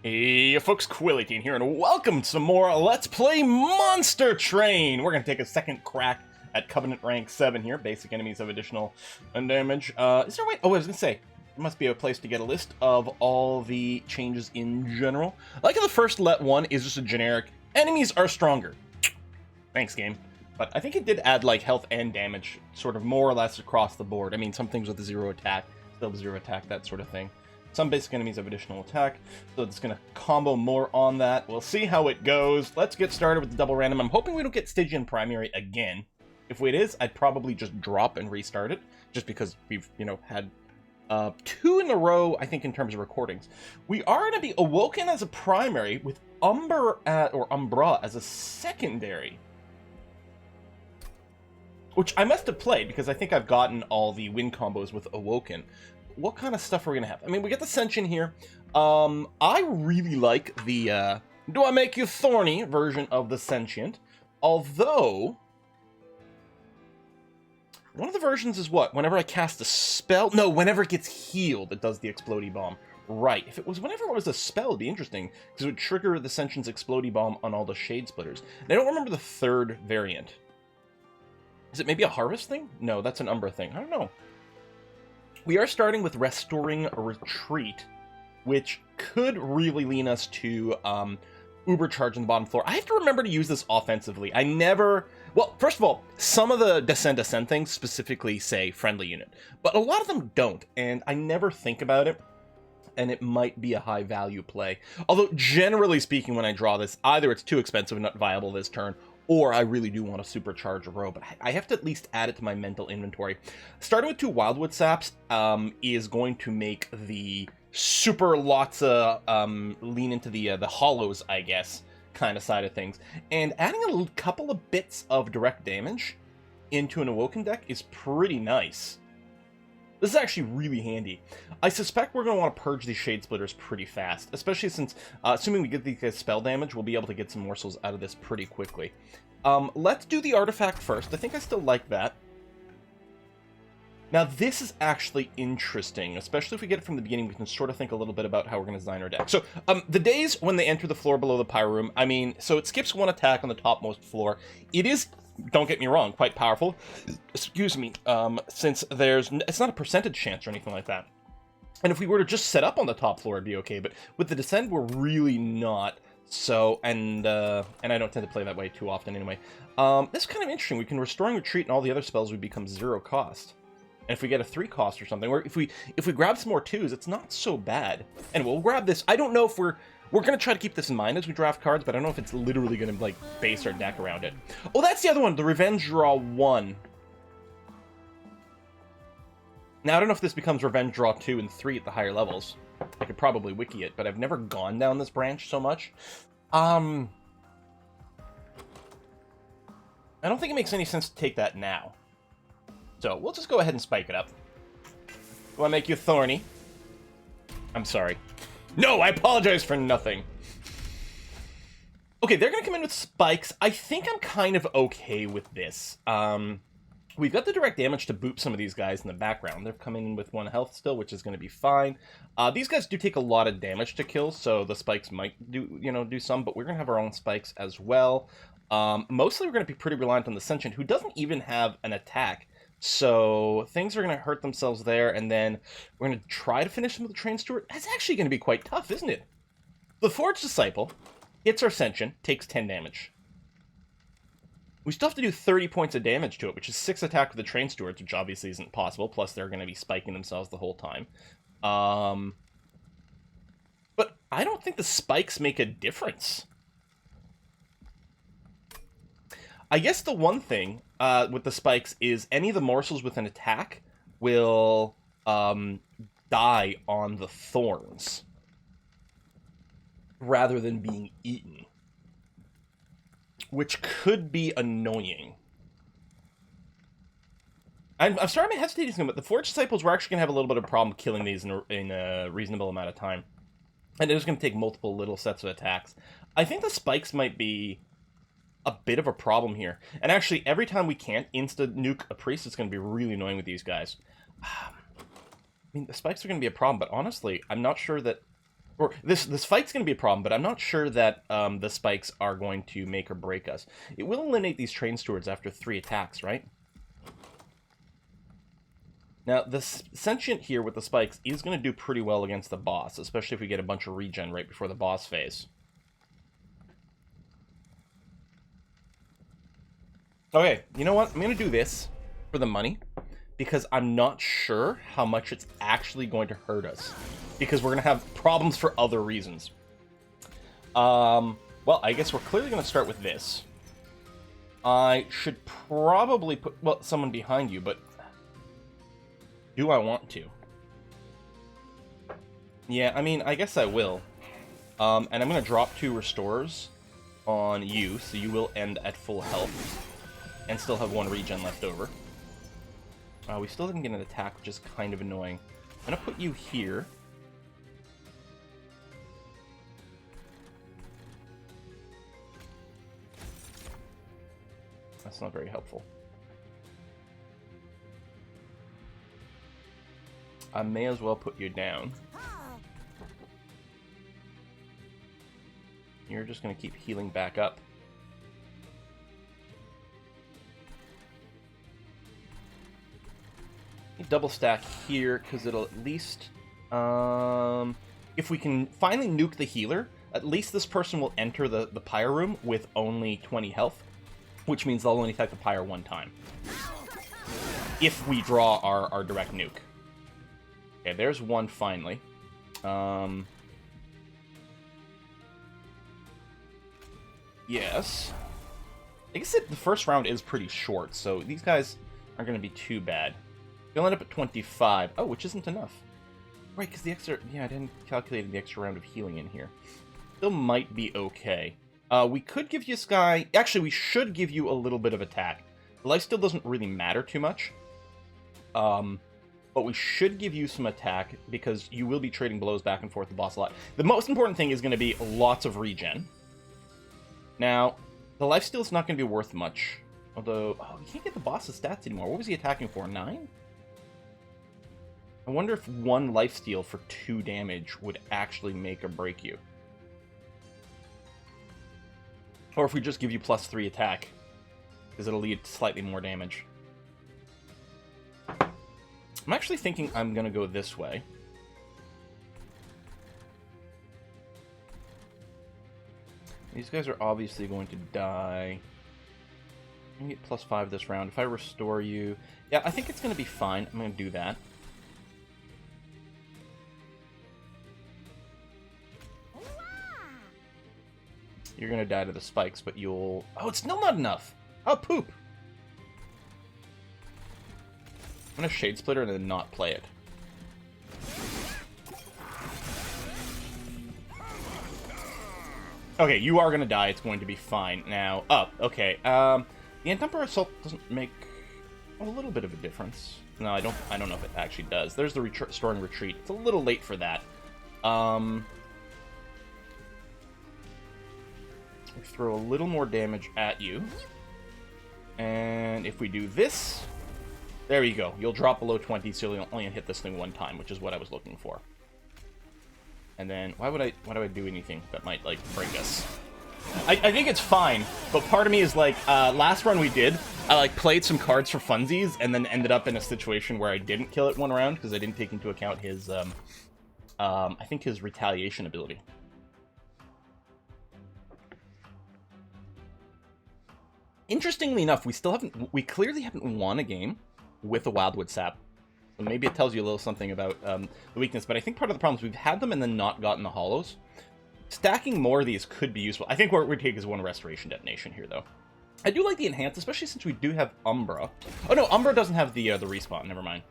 Hey folks, Quillican here, and welcome to some more Let's Play Monster Train! We're gonna take a second crack at Covenant Rank 7 here. Basic enemies have additional damage. Is there a way? Oh, I was gonna say, there must be a place to get a list of all the changes in general. I like how the first Let 1 is just a generic, enemies are stronger. Thanks, game. But I think it did add, like, health and damage, sort of more or less across the board. I mean, some things with a zero attack, still zero attack, that sort of thing. Some basic enemies have additional attack, so it's going to combo more on that. We'll see how it goes. Let's get started with the double random. I'm hoping we don't get Stygian primary again. If it is, I'd probably just drop and restart it, just because we've, had 2 in a row, I think, in terms of recordings. We are going to be Awoken as a primary, with Umbra as a secondary. Which I must have played, because I think I've gotten all the win combos with Awoken. What kind of stuff are we gonna have? I mean, we get the Sentient here. I really like the Do I Make You Thorny version of the Sentient. Although, one of the versions is what? Whenever I cast a spell? No, whenever it gets healed, it does the Explodey Bomb. Right. If it was whenever it was a spell, it'd be interesting, because it would trigger the Sentient's Explodey Bomb on all the Shade Splitters. And I don't remember the third variant. Is it maybe a Harvest thing? No, that's an Umbra thing. I don't know. We are starting with Restoring a Retreat, which could really lean us to Uber Charge on the bottom floor. I have to remember to use this offensively. I never... Well, first of all, some of the Descend things specifically say friendly unit, but a lot of them don't, and I never think about it, and it might be a high-value play. Although, generally speaking, when I draw this, either it's too expensive and not viable this turn, or I really do want to supercharge a row, but I have to at least add it to my mental inventory. Starting with 2 Wildwood Saps is going to make the super lots of lean into the hollows, I guess, kind of side of things. And adding a couple of bits of direct damage into an Awoken deck is pretty nice. This is actually really handy. I suspect we're going to want to purge these Shade Splitters pretty fast, especially since, assuming we get the spell damage, we'll be able to get some morsels out of this pretty quickly. Let's do the artifact first. I think I still like that. Now, this is actually interesting, especially if we get it from the beginning. We can sort of think a little bit about how we're going to design our deck. So, the days when they enter the floor below the Pyro Room, I mean, so it skips 1 attack on the topmost floor. It is, don't get me wrong, quite powerful. Excuse me, since it's not a percentage chance or anything like that. And if we were to just set up on the top floor, it'd be okay. But with the Descend, we're really not. So, and I don't tend to play that way too often anyway. This is kind of interesting. We can Restoring Retreat and all the other spells would become 0 cost. And if we get a 3 cost or something, or if we grab some more 2s, it's not so bad. And we'll grab this. I don't know if we're going to try to keep this in mind as we draft cards, but I don't know if it's literally going to, like, base our deck around it. Oh, that's the other one, the Revenge Draw 1. Now, I don't know if this becomes Revenge Draw 2 and 3 at the higher levels. I could probably wiki it, but I've never gone down this branch so much. I don't think it makes any sense to take that now. So, we'll just go ahead and spike it up. Do I make you thorny? I'm sorry. No, I apologize for nothing. Okay, they're going to come in with spikes. I think I'm kind of okay with this. We've got the direct damage to boop some of these guys in the background. They're coming in with 1 health still, which is going to be fine. These guys do take a lot of damage to kill, so the spikes might do some, but we're going to have our own spikes as well. Mostly we're going to be pretty reliant on the Sentient, who doesn't even have an attack. So things are going to hurt themselves there, and then we're going to try to finish them with the Train Steward. That's actually going to be quite tough, isn't it? The Forged Disciple hits our Sentient, takes 10 damage. We still have to do 30 points of damage to it, which is 6 attack with the Train Stewards, which obviously isn't possible, plus they're going to be spiking themselves the whole time. But I don't think the spikes make a difference. I guess the one thing with the spikes is any of the morsels with an attack will die on the thorns rather than being eaten, which could be annoying. I'm sorry I'm hesitating, but the Forged Disciples, we're actually going to have a little bit of a problem killing these in a reasonable amount of time. And it is going to take multiple little sets of attacks. I think the spikes might be a bit of a problem here. And actually, every time we can't insta-nuke a priest, it's going to be really annoying with these guys. I mean, the spikes are going to be a problem, but honestly, I'm not sure that Or this fight's going to be a problem, but I'm not sure that the spikes are going to make or break us. It will eliminate these train stewards after 3 attacks, right? Now, the sentient here with the spikes is going to do pretty well against the boss, especially if we get a bunch of regen right before the boss phase. Okay, you know what? I'm going to do this for the money, because I'm not sure how much it's actually going to hurt us. Because we're going to have problems for other reasons. Well, I guess we're clearly going to start with this. I should probably put, well, someone behind you, but do I want to? Yeah, I mean, I guess I will. And I'm going to drop 2 restores on you, so you will end at full health. And still have 1 regen left over. We still didn't get an attack, which is kind of annoying. I'm going to put you here. That's not very helpful. I may as well put you down. You're just going to keep healing back up. Double stack here, because it'll at least... if we can finally nuke the healer, at least this person will enter the pyre room with only 20 health, which means they'll only attack the pyre 1 time. If we draw our direct nuke. Okay, there's 1 finally. Yes. I guess the first round is pretty short, so these guys aren't going to be too bad. You'll end up at 25. Oh, which isn't enough. Right, because the extra... Yeah, I didn't calculate the extra round of healing in here. Still might be okay. We could give you Sky... Actually, we should give you a little bit of attack. The life still doesn't really matter too much. But we should give you some attack, because you will be trading blows back and forth the boss a lot. The most important thing is going to be lots of regen. Now, the lifesteal is not going to be worth much. Although... Oh, you can't get the boss's stats anymore. What was he attacking for? 9? I wonder if 1 lifesteal for 2 damage would actually make or break you. Or if we just give you +3 attack, because it'll lead to slightly more damage. I'm actually thinking I'm going to go this way. These guys are obviously going to die. I'm going to get +5 this round. If I restore you... Yeah, I think it's going to be fine. I'm going to do that. You're going to die to the spikes, but you'll... Oh, it's still not enough! Oh, poop! I'm going to Shade Splitter and then not play it. Okay, you are going to die. It's going to be fine. Now, okay. The Antumper Assault doesn't make a little bit of a difference. No, I don't know if it actually does. There's the Restoring Retreat. It's a little late for that. We throw a little more damage at you. And if we do this, there you go. You'll drop below 20, so you'll only hit this thing 1 time, which is what I was looking for. And then, why do I do anything that might, like, break us? I think it's fine, but part of me is like, last run we did, I, like, played some cards for funsies, and then ended up in a situation where I didn't kill it 1 round, because I didn't take into account his, I think his retaliation ability. Interestingly enough, we clearly haven't won a game with a Wildwood Sap. So maybe it tells you a little something about the weakness, but I think part of the problem is we've had them and then not gotten the hollows. Stacking more of these could be useful. I think what we take is 1 Restoration Detonation here, though. I do like the Enhance, especially since we do have Umbra. Oh no, Umbra doesn't have the respawn, never mind.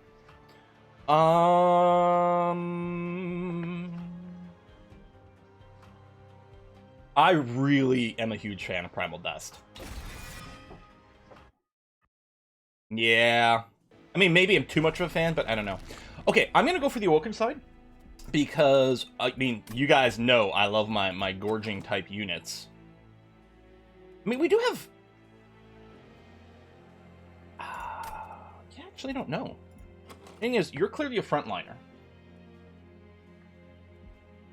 I really am a huge fan of Primal Dust. Yeah. I mean, maybe I'm too much of a fan, but I don't know. Okay, I'm going to go for the Awoken side. Because, I mean, you guys know I love my gorging type units. I mean, we do have... yeah, actually, I don't know. The thing is, you're clearly a frontliner.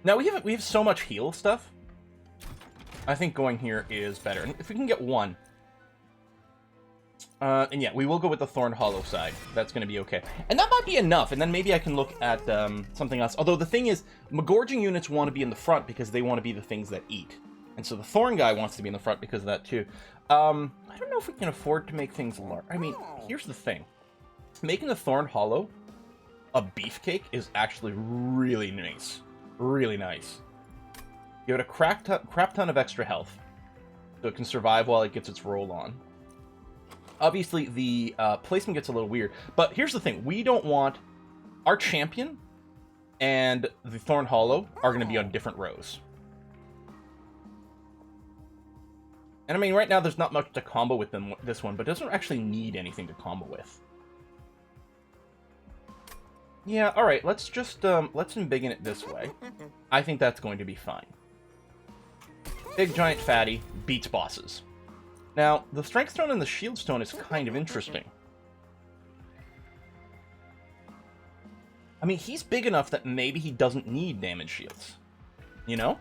Now we have so much heal stuff. I think going here is better. And if we can get one. And yeah, we will go with the Thorn Hollow side. That's going to be okay. And that might be enough, and then maybe I can look at something else. Although the thing is, Magorging units want to be in the front because they want to be the things that eat. And so the Thorn guy wants to be in the front because of that too. I don't know if we can afford to make things large. I mean, here's the thing. Making the Thorn Hollow a beefcake is actually really nice. Really nice. You have a crap ton of extra health, so it can survive while it gets its roll on. Obviously, the placement gets a little weird, but here's the thing. We don't want... Our champion and the Thorn Hollow are going to be on different rows. And I mean, right now there's not much to combo with this one, but it doesn't actually need anything to combo with. Yeah, alright, let's just, let's embiggen it this way. I think that's going to be fine. Big, giant, fatty, beats bosses. Now, the Strength Stone and the Shield Stone is kind of interesting. I mean, he's big enough that maybe he doesn't need damage shields. You know?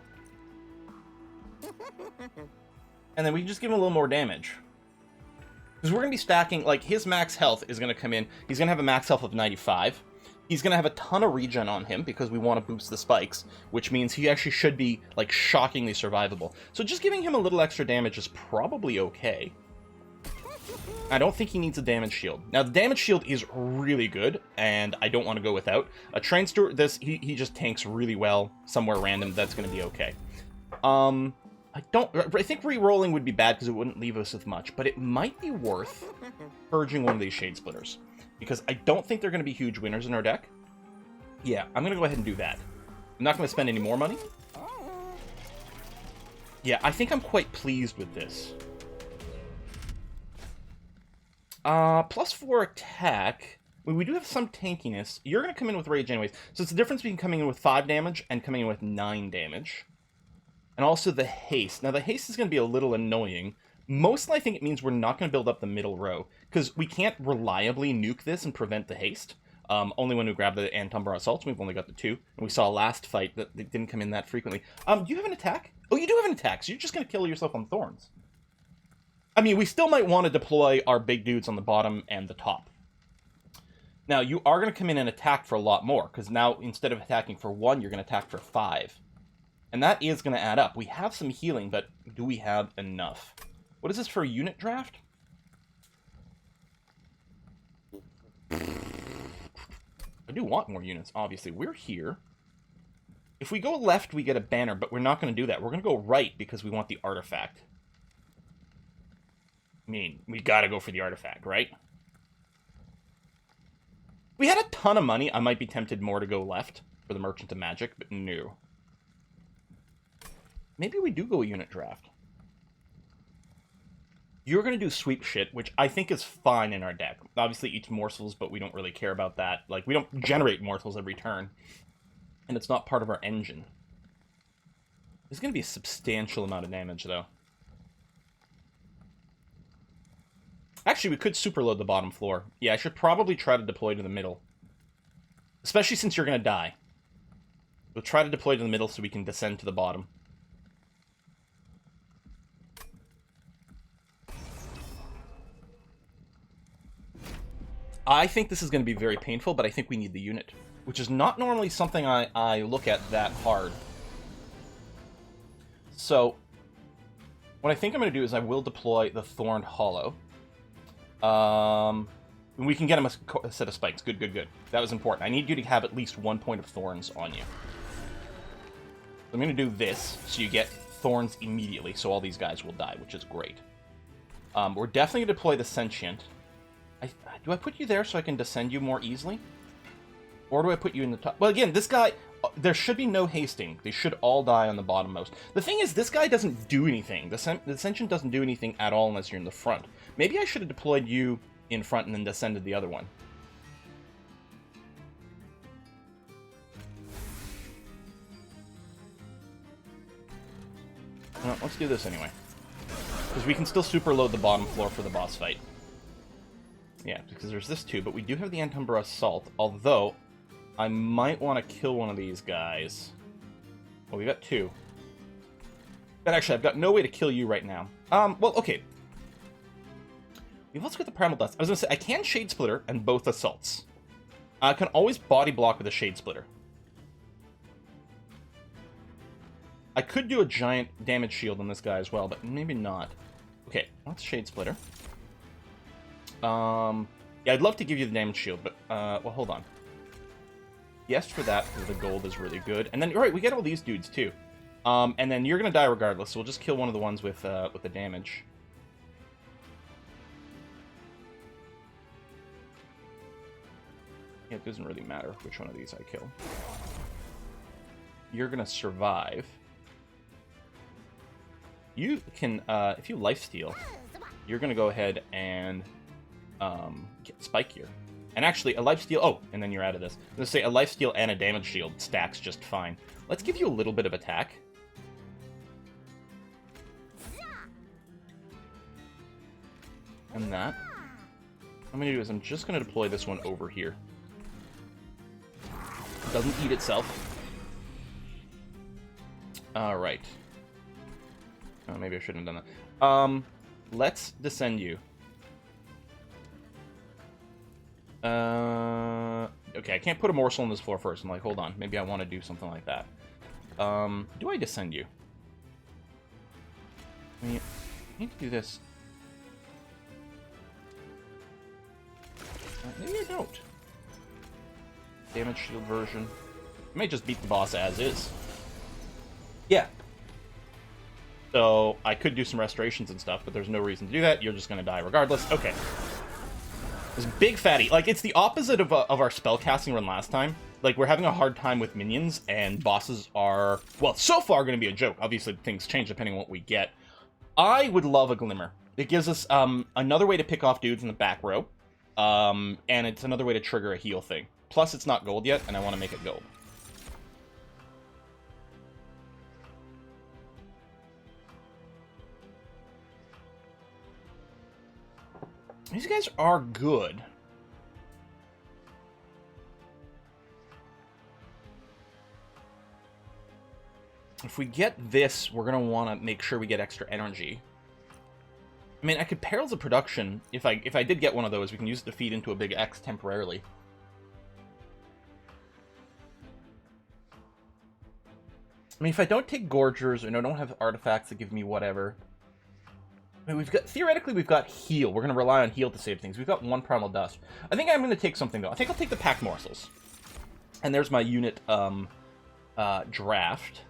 And then we can just give him a little more damage. Because we're going to be stacking, like, his max health is going to come in. He's going to have a max health of 95. He's going to have a ton of regen on him because we want to boost the spikes, which means he actually should be, like, shockingly survivable. So just giving him a little extra damage is probably okay. I don't think he needs a damage shield. Now, the damage shield is really good, and I don't want to go without. A Train Steward, he just tanks really well somewhere random. That's going to be okay. I think re-rolling would be bad because it wouldn't leave us with much, but it might be worth purging one of these Shade Splitters. Because I don't think they're going to be huge winners in our deck. Yeah, I'm going to go ahead and do that. I'm not going to spend any more money. Yeah, I think I'm quite pleased with this. +4 attack. We do have some tankiness. You're going to come in with Rage anyways. So it's the difference between coming in with 5 damage and coming in with 9 damage. And also the haste. Now, the haste is going to be a little annoying. Mostly, I think it means we're not going to build up the middle row, because we can't reliably nuke this and prevent the haste. Only when we grab the Umbra Assaults, we've only got the 2, and we saw last fight that they didn't come in that frequently. Do you have an attack? Oh, you do have an attack, so you're just going to kill yourself on Thorns. I mean, we still might want to deploy our big dudes on the bottom and the top. Now, you are going to come in and attack for a lot more, because now, instead of attacking for 1, you're going to attack for 5. And that is going to add up. We have some healing, but do we have enough? What is this for a unit draft? I do want more units, obviously. We're here. If we go left, we get a banner, but we're not going to do that. We're going to go right because we want the artifact. I mean, we got to go for the artifact, right? If we had a ton of money, I might be tempted more to go left for the Merchant of Magic, but no. Maybe we do go a unit draft. You're going to do sweep shit, which I think is fine in our deck. Obviously, eats morsels, but we don't really care about that. Like, we don't generate morsels every turn. And it's not part of our engine. There's going to be a substantial amount of damage, though. Actually, we could superload the bottom floor. Yeah, I should probably try to deploy to the middle. Especially since you're going to die. We'll try to deploy to the middle so we can descend to the bottom. I think this is going to be very painful, but I think we need the unit. Which is not normally something I look at that hard. So, what I think I'm going to do is I will deploy the Thorned Hollow. We can get him a set of spikes. Good, good, good. That was important. I need you to have at least 1 point of thorns on you. I'm going to do this, so you get thorns immediately, so all these guys will die, which is great. We're definitely going to deploy the Sentient. Do I put you there so I can descend you more easily? Or do I put you in the top? Well, again, this guy, there should be no hasting. They should all die on the bottommost. The thing is, this guy doesn't do anything. The Ascension doesn't do anything at all unless you're in the front. Maybe I should have deployed you in front and then descended the other one. Well, let's do this anyway. Because we can still superload the bottom floor for the boss fight. Yeah, because there's this too, but we do have the Umbra Assault, although I might want to kill one of these guys. Well, we got 2. But actually, I've got no way to kill you right now. Well, okay. We've also got the Primal Dust. I was going to say, I can Shade Splitter and both Assaults. I can always Body Block with a Shade Splitter. I could do a giant damage shield on this guy as well, but maybe not. Okay, let's Shade Splitter. Yeah, I'd love to give you the damage shield, but, well, hold on. Yes, for that, because the gold is really good. And then, right, we get all these dudes, too. And then you're going to die regardless, so we'll just kill one of the ones with the damage. Yeah, it doesn't really matter which one of these I kill. You're going to survive. You can, if you lifesteal, you're going to go ahead and get Spike here. And actually, a lifesteal... Oh, and then you're out of this. Let's say a lifesteal and a damage shield stacks just fine. Let's give you a little bit of attack. And that. What I'm going to do is I'm just going to deploy this one over here. It doesn't eat itself. Alright. Oh, maybe I shouldn't have done that. Let's descend you. Okay, I can't put a morsel on this floor first. I'm like, hold on. Maybe I want to do something like that. Do I descend you? I mean, I need to do this. Maybe I don't. Damage shield version. I may just beat the boss as is. Yeah. So, I could do some restorations and stuff, but there's no reason to do that. You're just going to die regardless. Okay. This big fatty. Like, it's the opposite of our spellcasting run last time. Like, we're having a hard time with minions, and bosses are, well, so far going to be a joke. Obviously, things change depending on what we get. I would love a Glimmer. It gives us another way to pick off dudes in the back row. And it's another way to trigger a heal thing. Plus, it's not gold yet, and I want to make it gold. These guys are good. If we get this, we're going to want to make sure we get extra energy. I mean, I could Perils of Production. If I did get one of those, we can use it to feed into a big X temporarily. I mean, if I don't take Gorgers, and I don't have artifacts that give me whatever... I mean, theoretically, we've got Heal. We're going to rely on Heal to save things. We've got 1 Primal Dust. I think I'm going to take something, though. I think I'll take the Pack Morsels. And there's my unit draft.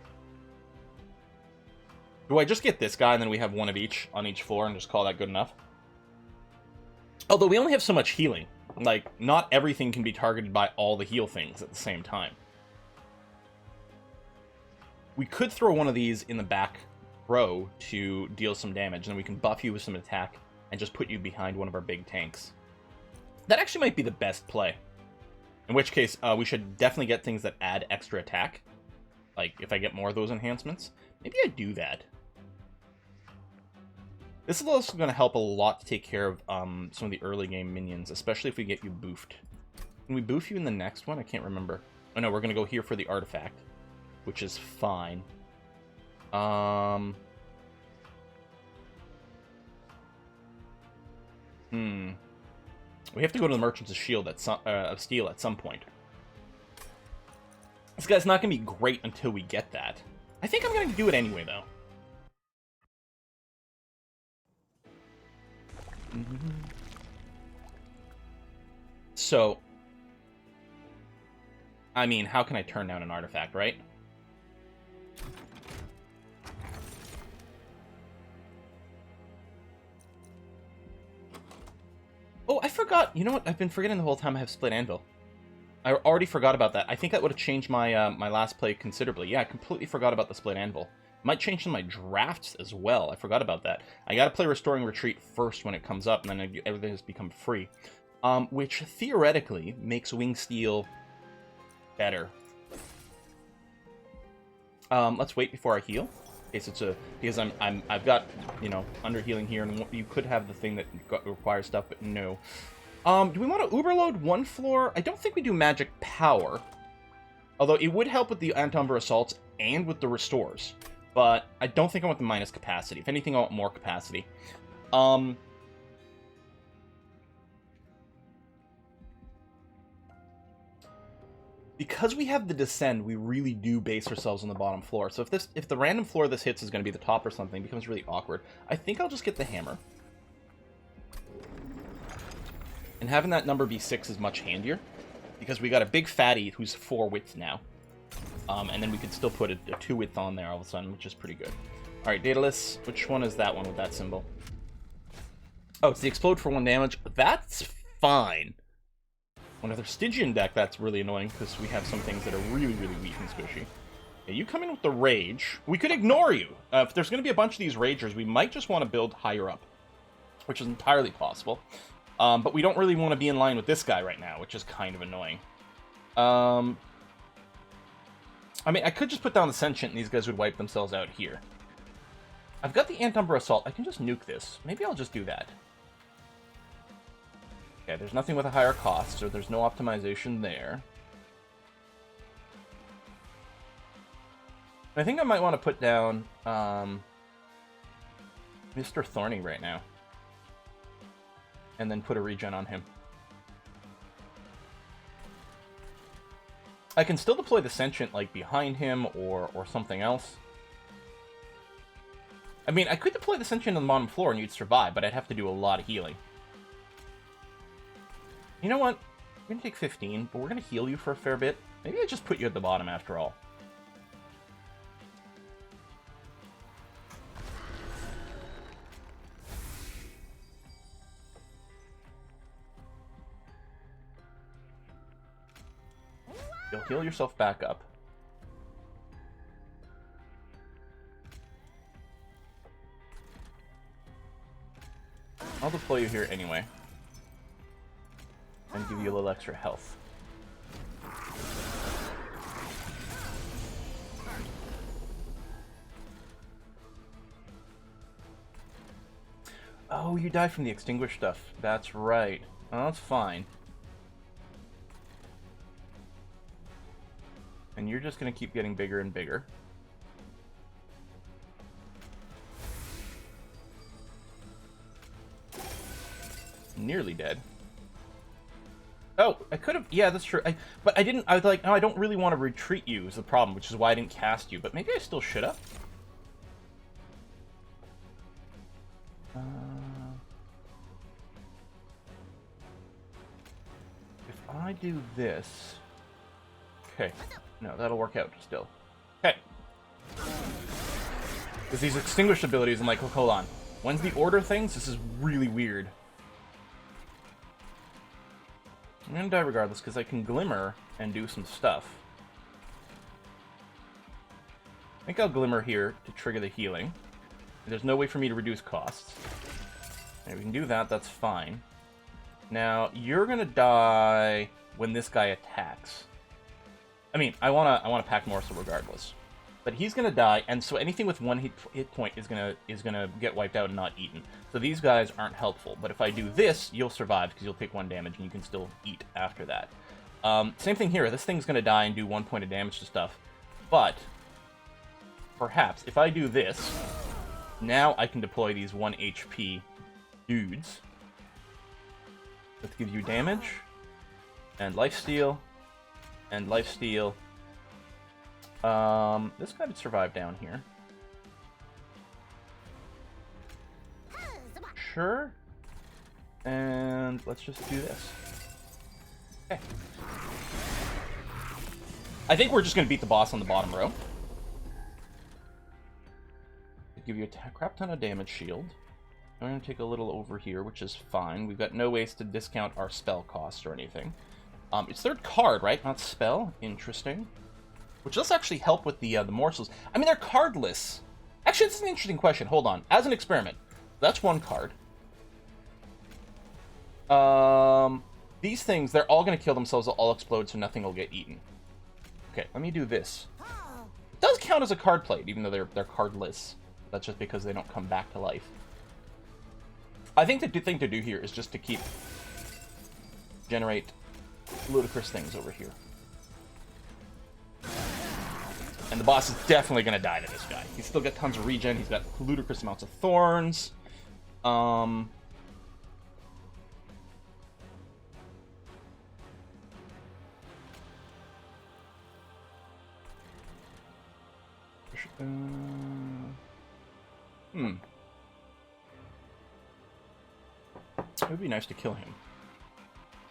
Do I just get this guy, and then we have one of each on each floor, and just call that good enough? Although we only have so much healing. Like, not everything can be targeted by all the heal things at the same time. We could throw one of these in the back row to deal some damage, and then we can buff you with some attack and just put you behind one of our big tanks. That actually might be the best play. In which case, we should definitely get things that add extra attack. Like, if I get more of those enhancements. Maybe I do that. This is also going to help a lot to take care of some of the early game minions, especially if we get you boofed. Can we boof you in the next one? I can't remember. Oh no, we're going to go here for the artifact, which is fine. We have to go to the Merchants of Steel at some point. This guy's not going to be great until we get that. I think I'm going to do it anyway, though. So, I mean, how can I turn down an artifact, right? Oh, I forgot. You know what? I've been forgetting the whole time I have Split Anvil. I already forgot about that. I think that would have changed my my last play considerably. Yeah, I completely forgot about the Split Anvil. Might change some of my drafts as well. I forgot about that. I gotta play Restoring Retreat first when it comes up, and then everything has become free. Which theoretically makes Wing Steel better. Let's wait before I heal. In case it's because I've got, you know, under healing here, and you could have the thing that requires stuff, but no. Do we want to Uberload one floor? I don't think we do magic power. Although it would help with the Anti-Umbra assaults and with the restores. But I don't think I want the minus capacity. If anything, I want more capacity. Because we have the Descend, we really do base ourselves on the bottom floor. So if the random floor this hits is going to be the top or something, it becomes really awkward. I think I'll just get the hammer. And having that number be 6 is much handier. Because we got a big fatty who's 4 width now. And then we could still put a 2 width on there all of a sudden, which is pretty good. Alright, Daedalus, which one is that one with that symbol? Oh, it's the explode for 1 damage. That's fine. On another Stygian deck, that's really annoying, because we have some things that are really, really weak and squishy. Yeah, you come in with the Rage. We could ignore you. If there's going to be a bunch of these Ragers, we might just want to build higher up. Which is entirely possible. But we don't really want to be in line with this guy right now, which is kind of annoying. I mean, I could just put down the Sentient and these guys would wipe themselves out here. I've got the Anti-Umbra Assault. I can just nuke this. Maybe I'll just do that. Okay, there's nothing with a higher cost, so there's no optimization there. I think I might want to put down Mr. Thorny right now. And then put a regen on him. I can still deploy the Sentient, like, behind him or something else. I mean, I could deploy the Sentient on the bottom floor and you'd survive, but I'd have to do a lot of healing. You know what? We're going to take 15, but we're going to heal you for a fair bit. Maybe I just put you at the bottom after all. You'll heal yourself back up. I'll deploy you here anyway. And give you a little extra health. Oh, you die from the extinguished stuff. That's right. Oh, that's fine. And you're just going to keep getting bigger and bigger. Nearly dead. Oh, I could have... Yeah, that's true. But I didn't... I was like, no, I don't really want to retreat you is the problem, which is why I didn't cast you. But maybe I still should have. If I do this... Okay. No, that'll work out still. Okay. Because these extinguished abilities, I'm like, oh, hold on. When's the order things? This is really weird. I'm gonna die regardless, because I can Glimmer and do some stuff. I think I'll Glimmer here to trigger the healing. There's no way for me to reduce costs. And we can do that, that's fine. Now, you're gonna die when this guy attacks. I mean, I wanna pack Morsel regardless. But he's gonna die, and so anything with 1 hit point is gonna get wiped out and not eaten. So these guys aren't helpful. But if I do this, you'll survive because you'll take 1 damage and you can still eat after that. Same thing here. This thing's gonna die and do 1 point of damage to stuff. But perhaps if I do this, now I can deploy these 1 HP dudes. Let's give you damage and lifesteal and lifesteal. This guy would survive down here. Sure. And let's just do this. Okay. I think we're just going to beat the boss on the bottom row. Give you a crap ton of damage shield. I'm going to take a little over here, which is fine. We've got no ways to discount our spell costs or anything. It's 3rd card, right? Not spell. Interesting. Which does actually help with the morsels. I mean, they're cardless. Actually, this is an interesting question. Hold on. As an experiment, that's 1 card. These things, they're all going to kill themselves. They'll all explode, so nothing will get eaten. Okay, let me do this. It does count as a card plate, even though they're cardless. That's just because they don't come back to life. I think the thing to do here is just to keep... generate ludicrous things over here. And the boss is definitely going to die to this guy. He's still got tons of regen. He's got ludicrous amounts of thorns. It would be nice to kill him.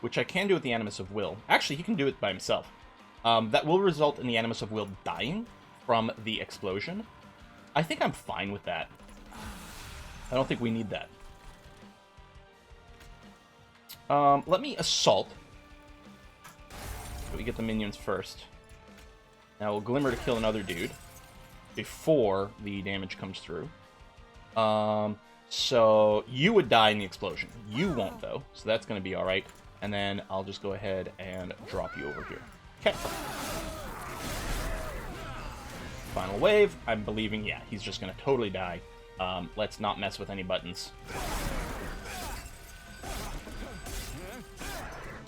Which I can do with the Animus of Will. Actually, he can do it by himself. That will result in the Animus of Will dying from the explosion. I think I'm fine with that. I don't think we need that. Let me assault. So we get the minions first. Now we'll Glimmer to kill another dude before the damage comes through. So you would die in the explosion. You won't, though, so that's going to be alright. And then I'll just go ahead and drop you over here. Okay. Final wave. I'm believing, yeah, he's just going to totally die. Let's not mess with any buttons.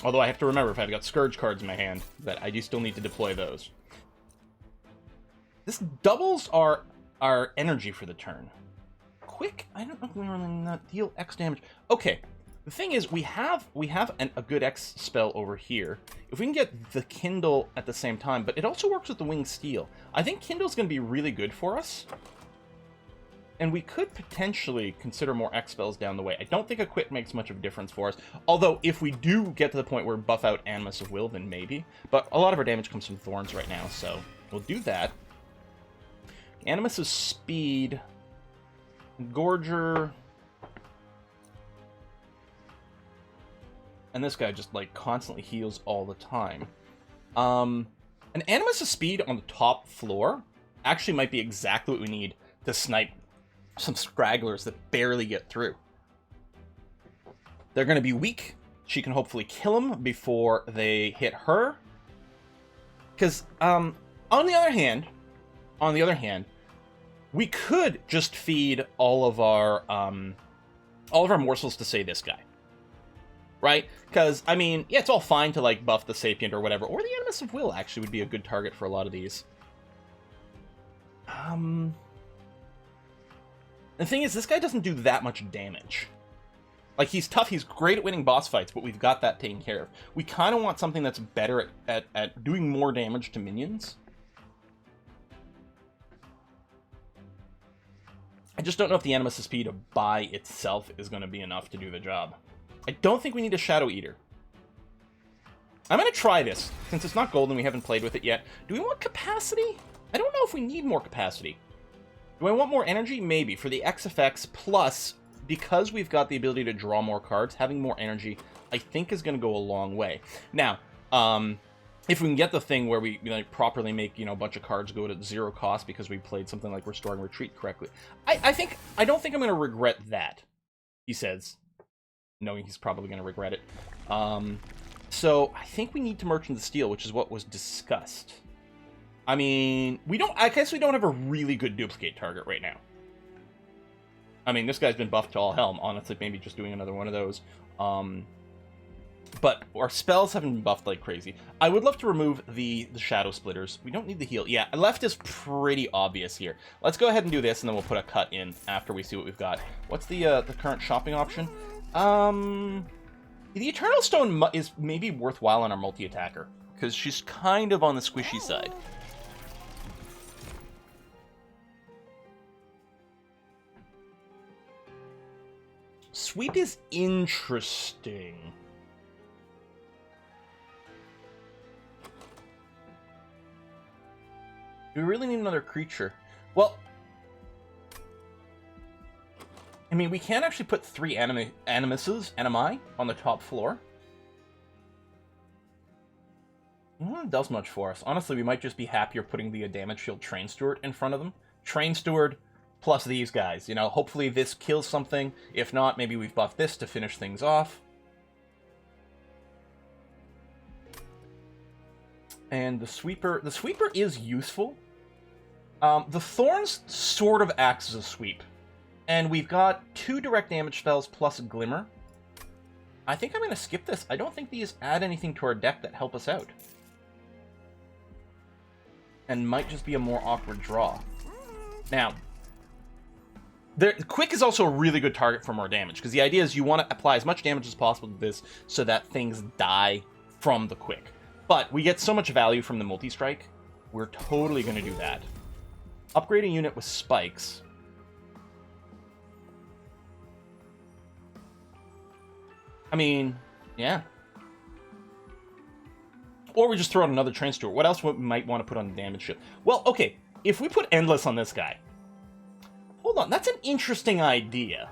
Although I have to remember, if I've got Scourge cards in my hand, that I do still need to deploy those. This doubles our energy for the turn. Quick? I don't know if we really not deal X damage. Okay. The thing is, we have a good X spell over here. If we can get the Kindle at the same time, but it also works with the Winged Steel. I think Kindle's going to be really good for us. And we could potentially consider more X spells down the way. I don't think a Quit makes much of a difference for us. Although, if we do get to the point where we buff out Animus of Will, then maybe. But a lot of our damage comes from Thorns right now, so we'll do that. Animus is Speed. Gorger. And this guy just, like, constantly heals all the time. An Animus of Speed on the top floor actually might be exactly what we need to snipe some stragglers that barely get through. They're going to be weak. She can hopefully kill them before they hit her. Because, on the other hand, we could just feed all of our morsels to, say, this guy. Right? Because, I mean, yeah, it's all fine to, like, buff the Sapient or whatever. Or the Animus of Will actually would be a good target for a lot of these. The thing is, this guy doesn't do that much damage. Like, he's tough, he's great at winning boss fights, but we've got that taken care of. We kind of want something that's better at doing more damage to minions. I just don't know if the Animus of Speed by itself is going to be enough to do the job. I don't think we need a Shadow Eater. I'm going to try this. Since it's not golden, we haven't played with it yet. Do we want capacity? I don't know if we need more capacity. Do I want more energy? Maybe. For the X effects, plus, because we've got the ability to draw more cards, having more energy, I think is going to go a long way. Now, if we can get the thing where we like, properly make, you know, a bunch of cards go at 0 cost because we played something like Restoring Retreat correctly, I don't think I'm going to regret that, he says, knowing he's probably going to regret it. So I think we need to Merchant of Steel, which is what was discussed. I mean, I guess we don't have a really good duplicate target right now. I mean, this guy's been buffed to all hell. Honestly, maybe just doing another one of those. But our spells haven't been buffed like crazy. I would love to remove the Shadow Splitters. We don't need the heal. Yeah, left is pretty obvious here. Let's go ahead and do this, and then we'll put a cut in after we see what we've got. What's the current shopping option? The Eternal Stone is maybe worthwhile on our multi-attacker, because she's kind of on the squishy side. Sweep is interesting. Do we really need another creature? Well, I mean, we can actually put 3 animi on the top floor. I don't know if it does much for us. Honestly, we might just be happier putting the Damage Shield Train Steward in front of them. Train Steward plus these guys. You know, hopefully this kills something. If not, maybe we've buffed this to finish things off. And the Sweeper is useful. The Thorns sort of acts as a sweep. And we've got 2 direct damage spells plus Glimmer. I think I'm going to skip this. I don't think these add anything to our deck that help us out. and might just be a more awkward draw. Now, Quick is also a really good target for more damage, because the idea is you want to apply as much damage as possible to this so that things die from the Quick. But we get so much value from the multi-strike, we're totally going to do that. Upgrade a unit with spikes. I mean, yeah. Or we just throw out another train steward. What else we might want to put on the damage shield? Well, okay, if we put Endless on this guy. Hold on, that's an interesting idea.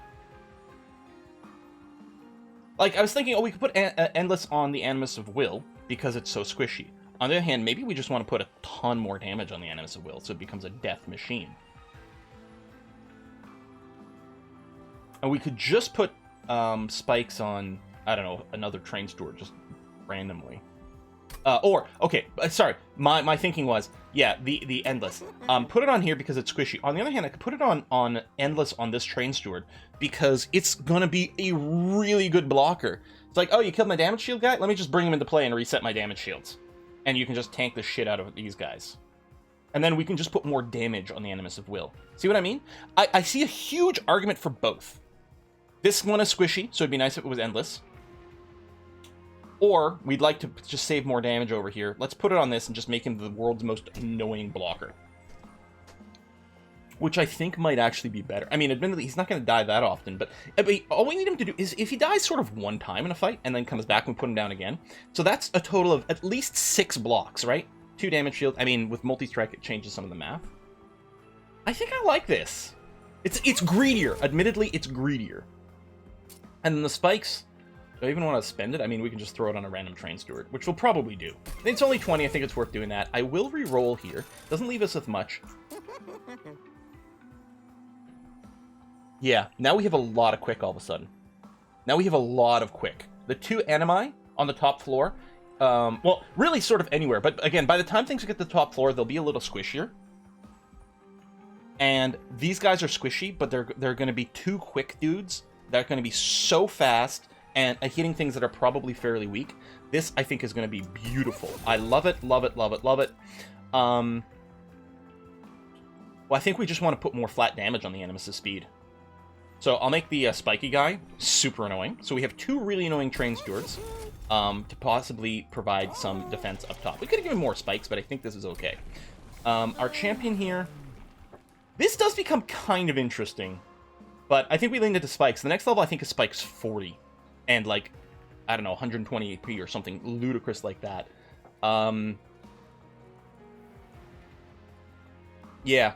Like, I was thinking, oh, we could put Endless on the Animus of Will, because it's so squishy. On the other hand, maybe we just want to put a ton more damage on the Animus of Will, so it becomes a death machine. And we could just put spikes on, I don't know, another train steward, just randomly. Okay, sorry, my thinking was, yeah, the Endless. Put it on here because it's squishy. On the other hand, I could put it on Endless on this train steward because it's gonna be a really good blocker. It's like, oh, you killed my damage shield guy? Let me just bring him into play and reset my damage shields. And you can just tank the shit out of these guys. And then we can just put more damage on the Animus of Will. See what I mean? I see a huge argument for both. This one is squishy, so it'd be nice if it was Endless. Or, we'd like to just save more damage over here. Let's put it on this and just make him the world's most annoying blocker. Which I think might actually be better. I mean, admittedly, he's not going to die that often, but all we need him to do is, if he dies sort of one time in a fight, and then comes back and we put him down again, so that's a total of at least 6 blocks, right? 2 damage shield. I mean, with multi-strike, it changes some of the math. I think I like this. It's greedier. Admittedly, it's greedier. And then the spikes... Do I even want to spend it? I mean, we can just throw it on a random train steward, which we'll probably do. It's only 20, I think it's worth doing that. I will re-roll here. Doesn't leave us with much. Yeah, now we have a lot of Quick all of a sudden. Now we have a lot of Quick. The 2 Animi on the top floor, well, really sort of anywhere, but again, by the time things get to the top floor, they'll be a little squishier. And these guys are squishy, but they're going to be 2 Quick dudes that are going to be so fast and hitting things that are probably fairly weak. This, I think, is going to be beautiful. I love it, love it, love it, love it. Well, I think we just want to put more flat damage on the Animus' speed. So I'll make the spiky guy super annoying. So we have 2 really annoying train stewards to possibly provide some defense up top. We could have given more spikes, but I think this is okay. Our champion here... This does become kind of interesting, but I think we leaned into spikes. The next level, I think, is spikes 40. And, like, I don't know, 120 AP or something ludicrous like that. Yeah.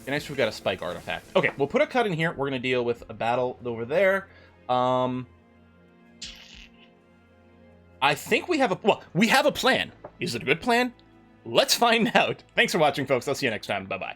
And nice we've got a spike artifact. Okay, we'll put a cut in here. We're going to deal with a battle over there. I think we have a... Well, we have a plan. Is it a good plan? Let's find out. Thanks for watching, folks. I'll see you next time. Bye-bye.